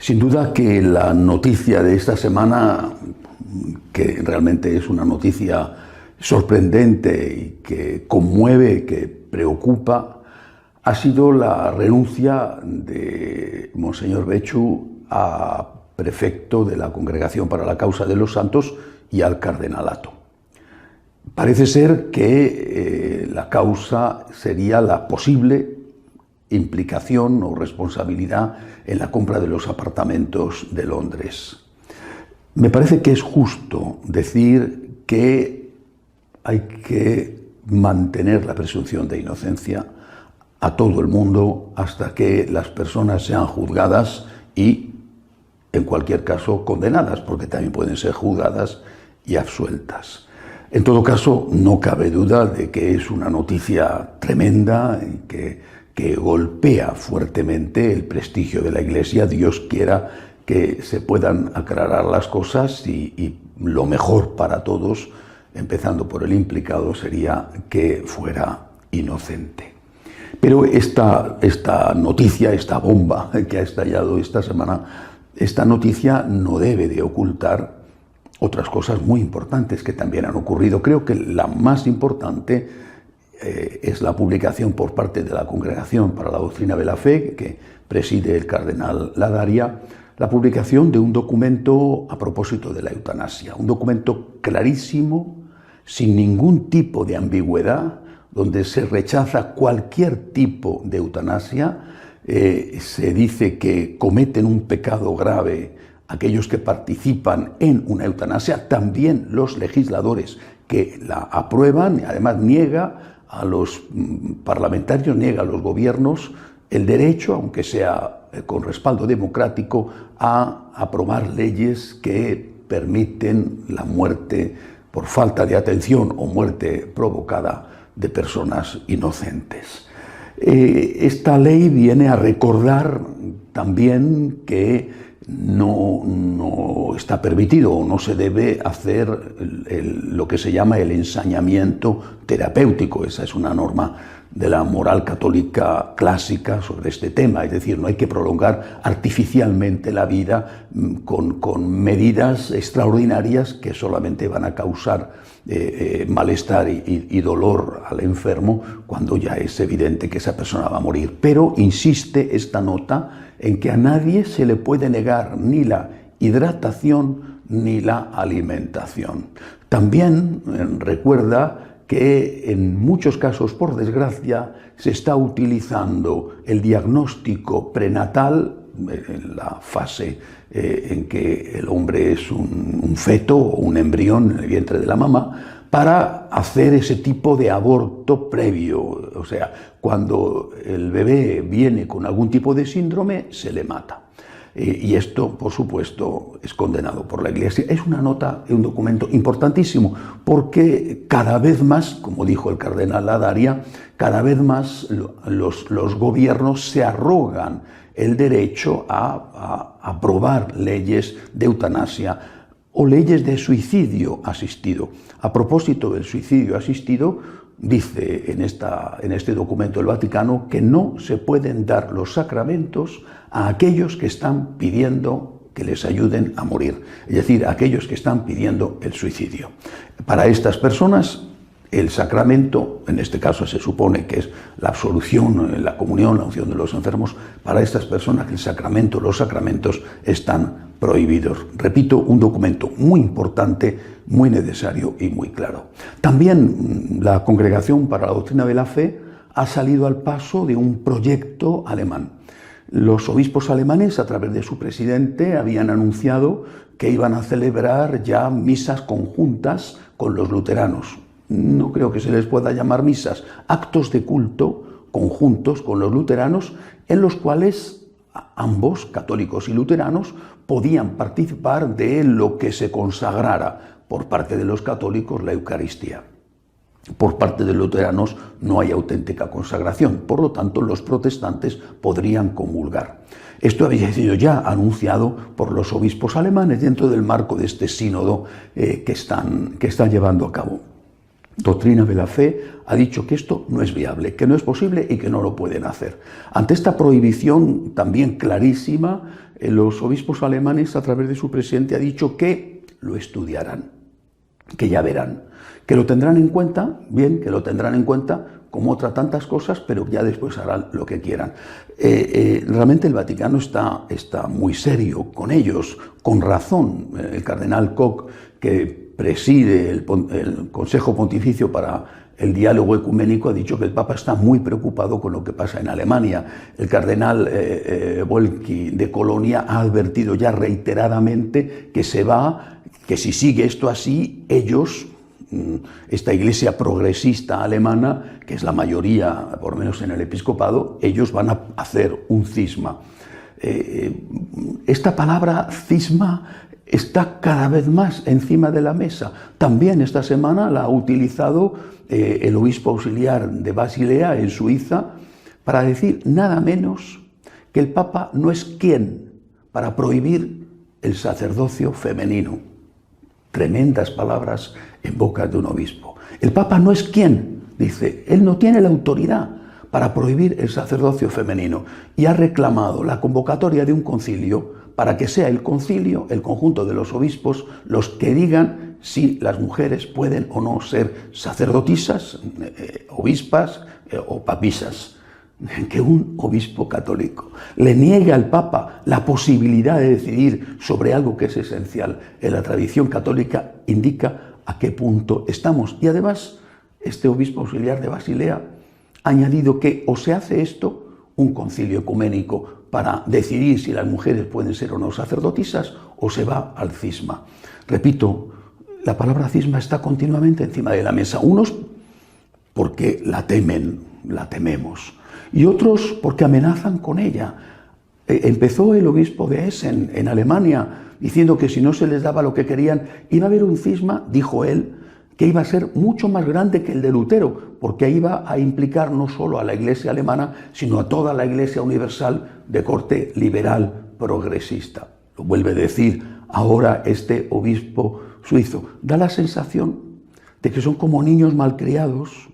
Sin duda que la noticia de esta semana, que realmente es una noticia sorprendente y que conmueve, que preocupa, ha sido la renuncia de Monseñor Bechu a prefecto de la Congregación para la Causa de los Santos y al cardenalato. Parece ser que la causa sería la posible implicación o responsabilidad en la compra de los apartamentos de Londres. Me parece que es justo decir que hay que mantener la presunción de inocencia a todo el mundo hasta que las personas sean juzgadas y, en cualquier caso, condenadas, porque también pueden ser juzgadas y absueltas. En todo caso, no cabe duda de que es una noticia tremenda y que golpea fuertemente el prestigio de la Iglesia. Dios quiera que se puedan aclarar las cosas y lo mejor para todos, empezando por el implicado, sería que fuera inocente. Pero esta noticia, esta bomba que ha estallado esta semana, esta noticia no debe de ocultar otras cosas muy importantes que también han ocurrido. Creo que la más importante es la publicación por parte de la Congregación para la Doctrina de la Fe, que preside el cardenal Ladaria, la publicación de un documento a propósito de la eutanasia, un documento clarísimo, sin ningún tipo de ambigüedad, donde se rechaza cualquier tipo de eutanasia. Se dice que cometen un pecado grave aquellos que participan en una eutanasia, también los legisladores que la aprueban, y además niega a los parlamentarios, niega a los gobiernos el derecho, aunque sea con respaldo democrático, a aprobar leyes que permiten la muerte por falta de atención o muerte provocada de personas inocentes. Esta ley viene a recordar también que no está permitido o no se debe hacer lo que se llama el ensañamiento terapéutico. Esa es una norma de la moral católica clásica sobre este tema, es decir, no hay que prolongar artificialmente la vida con medidas extraordinarias que solamente van a causar malestar y dolor al enfermo cuando ya es evidente que esa persona va a morir. Pero insiste esta nota en que a nadie se le puede negar ni la hidratación ni la alimentación. También recuerda que en muchos casos, por desgracia, se está utilizando el diagnóstico prenatal, en la fase en que el hombre es un feto o un embrión en el vientre de la mamá, para hacer ese tipo de aborto previo. O sea, cuando el bebé viene con algún tipo de síndrome, se le mata. Y esto, por supuesto, es condenado por la Iglesia. Es una nota, un documento importantísimo, porque cada vez más, como dijo el cardenal Ladaria, cada vez más los gobiernos se arrogan el derecho a aprobar leyes de eutanasia o leyes de suicidio asistido. A propósito del suicidio asistido, dice en este documento del Vaticano que no se pueden dar los sacramentos a aquellos que están pidiendo que les ayuden a morir, es decir, a aquellos que están pidiendo el suicidio. Para estas personas, el sacramento, en este caso se supone que es la absolución, la comunión, la unción de los enfermos, para estas personas el sacramento, los sacramentos están prohibidos. Repito, un documento muy importante, muy necesario y muy claro. También la Congregación para la Doctrina de la Fe ha salido al paso de un proyecto alemán. Los obispos alemanes, a través de su presidente, habían anunciado que iban a celebrar ya misas conjuntas con los luteranos. No creo que se les pueda llamar misas, actos de culto conjuntos con los luteranos, en los cuales ambos, católicos y luteranos, podían participar de lo que se consagrara por parte de los católicos, la Eucaristía. Por parte de los luteranos no hay auténtica consagración, por lo tanto los protestantes podrían comulgar. Esto había sido ya anunciado por los obispos alemanes dentro del marco de este sínodo que están llevando a cabo. Doctrina de la Fe ha dicho que esto no es viable, que no es posible y que no lo pueden hacer. Ante esta prohibición también clarísima, los obispos alemanes, a través de su presidente, ha dicho que lo estudiarán, que ya verán, que lo tendrán en cuenta, bien, que lo tendrán en cuenta como otras tantas cosas, pero ya después harán lo que quieran. Realmente el Vaticano está muy serio con ellos, con razón. El cardenal Koch, que preside el Consejo Pontificio para el Diálogo Ecuménico, ha dicho que el Papa está muy preocupado con lo que pasa en Alemania. El cardenal Wolki de Colonia ha advertido ya reiteradamente que que si sigue esto así, ellos, esta iglesia progresista alemana, que es la mayoría, por lo menos en el episcopado, ellos van a hacer un cisma. Esta palabra cisma está cada vez más encima de la mesa. También esta semana la ha utilizado el obispo auxiliar de Basilea, en Suiza, para decir nada menos que el Papa no es quien para prohibir el sacerdocio femenino. Tremendas palabras en boca de un obispo. El Papa no es quien, dice, él no tiene la autoridad para prohibir el sacerdocio femenino, y ha reclamado la convocatoria de un concilio para que sea el concilio, el conjunto de los obispos, los que digan si las mujeres pueden o no ser sacerdotisas, obispas o papisas. Que un obispo católico le niegue al Papa la posibilidad de decidir sobre algo que es esencial en la tradición católica indica a qué punto estamos. Y además, este obispo auxiliar de Basilea ha añadido que o se hace esto, un concilio ecuménico para decidir si las mujeres pueden ser o no sacerdotisas, o se va al cisma. Repito, la palabra cisma está continuamente encima de la mesa. Unos porque la temen, la tememos, y otros porque amenazan con ella. Empezó el obispo de Essen, en Alemania, diciendo que si no se les daba lo que querían, iba a haber un cisma, dijo él, que iba a ser mucho más grande que el de Lutero, porque iba a implicar no solo a la Iglesia alemana, sino a toda la Iglesia universal de corte liberal progresista. Lo vuelve a decir ahora este obispo suizo. Da la sensación de que son como niños malcriados,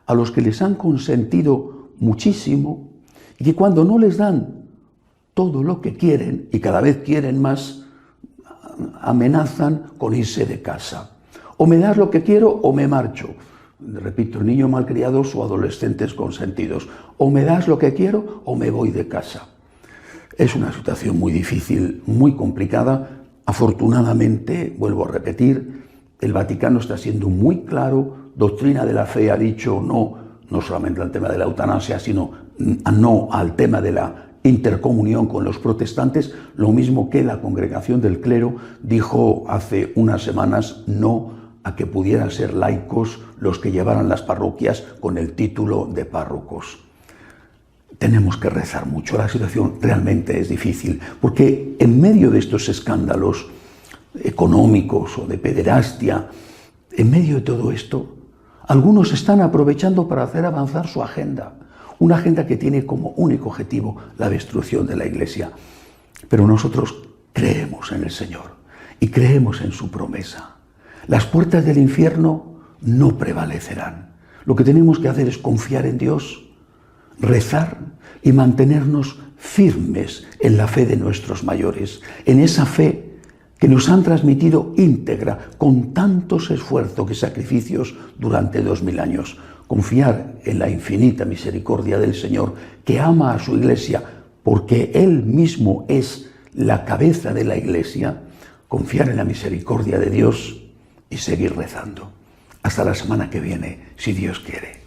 a los que les han consentido muchísimo, y que cuando no les dan todo lo que quieren, y cada vez quieren más, amenazan con irse de casa. O me das lo que quiero o me marcho. Repito, niños malcriados o adolescentes consentidos. O me das lo que quiero o me voy de casa. Es una situación muy difícil, muy complicada. Afortunadamente, vuelvo a repetir, el Vaticano está siendo muy claro. Doctrina de la Fe ha dicho no solamente al tema de la eutanasia, sino no al tema de la intercomunión con los protestantes, lo mismo que la Congregación del Clero dijo hace unas semanas no a que pudieran ser laicos los que llevaran las parroquias con el título de párrocos. Tenemos que rezar mucho, la situación realmente es difícil, porque en medio de estos escándalos económicos o de pederastia, en medio de todo esto, algunos están aprovechando para hacer avanzar su agenda, una agenda que tiene como único objetivo la destrucción de la Iglesia. Pero nosotros creemos en el Señor y creemos en su promesa. Las puertas del infierno no prevalecerán. Lo que tenemos que hacer es confiar en Dios, rezar y mantenernos firmes en la fe de nuestros mayores, en esa fe que nos han transmitido íntegra, con tantos esfuerzos y sacrificios durante 2000 años. Confiar en la infinita misericordia del Señor, que ama a su Iglesia porque Él mismo es la cabeza de la Iglesia. Confiar en la misericordia de Dios y seguir rezando. Hasta la semana que viene, si Dios quiere.